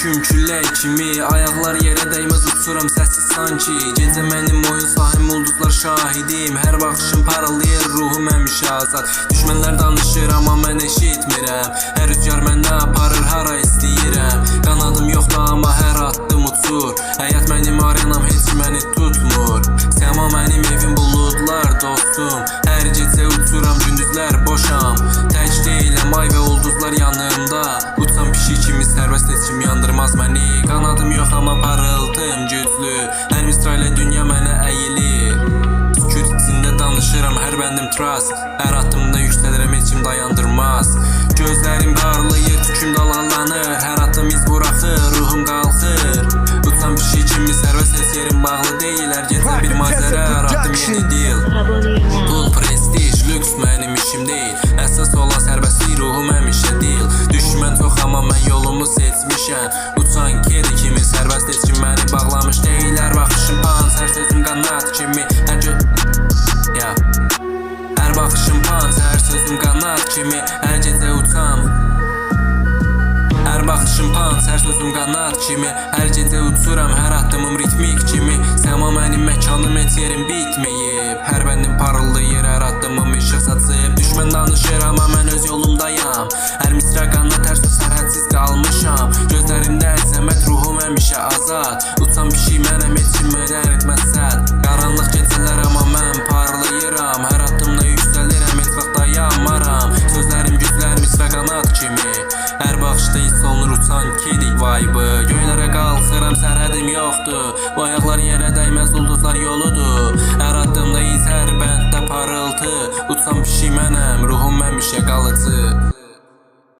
düşüm küllək kimi, ayaqlar yerə dəyməz uçuram səssiz sanki. Gecə mənim oyun sahim, ulduzlar şahidim. Hər baxışım parıldayır, ruhum həmişə azad. Düşmənlər danışır amma mən eşitmirəm. Hər rüzgar məndə aparır hara istəyirəm. Qanadım yoxdur amma hər addım uçur. Həyat mənim arenam, heç məni tutmur. Səma mənim evim, buludlar dostum. Hər gecə uçuram, gündüzlər boşam. Tək deyiləm, ay və ulduzlar yanımda. Uçan pişik kimi sərbəst, heç kim yandırmaz məni. Qanadım yox amma parıltım güclü. Hər misra ilə dünya mənə əyilir. Sükut içində danışıram, hər bəndim trust. Hər addımda yüksəlirəm, heç kim dayandırmaz. Gözlərim parlayır, tüküm dalallanır. Hər addım iz buraxır, ruhum qalxır. Uçan pişik kimi sərbəst, heç yerim bağlı deyil. Hər gecə bir macəra, hər addım yeni dil. Pul, prestij, lüks mənim işim deyil. Əsas olan sərbəstlik, ruhum həmişə deyil. Düşmən çox amma mən yolumu seçmişəm. Uçan kedi kimi sərbəst, heç kim məni bağlamış deyil. Hər baxışım pans, hər sözüm qanat kimi. Hər baxışım pans, hər sözüm qanat kimi. Hər gecə uçam. Hər baxışım pans, hər sözüm qanat kimi. Hər gecə uçuram, hər addımım ritmik kimi. Səma mənim məkanım, heç yerim bitməyib. Hər bəndim parıldayır, hər addımım işıq saçıb. Düşmən danışır amma mən öz yolumdayam. Hər misra qanat, hər söz sərhədsiz qalmışam. Gözlərimdə əzəmət, ruhum həmişə azad. Uçan pişik mənəm, heç kim mənə əritməz səd. Qaranlıq gecələr amma mən parlayıram. Hər addımda yüksəlirəm, heç vaxt dayanmaram. Sözlərim güclər, misra qanat kimi. Hər baxışda hiss olunur uçan kedik vibe'ı. Göylərə qalxıram, sərhədim yoxdur. Bu ayaqlar yerə dəyməz, ulduzlar yoludur. Hər addımda iz, hər bənddə parıltı. Uçan pişik mənəm, ruhum həmişə qalıcı.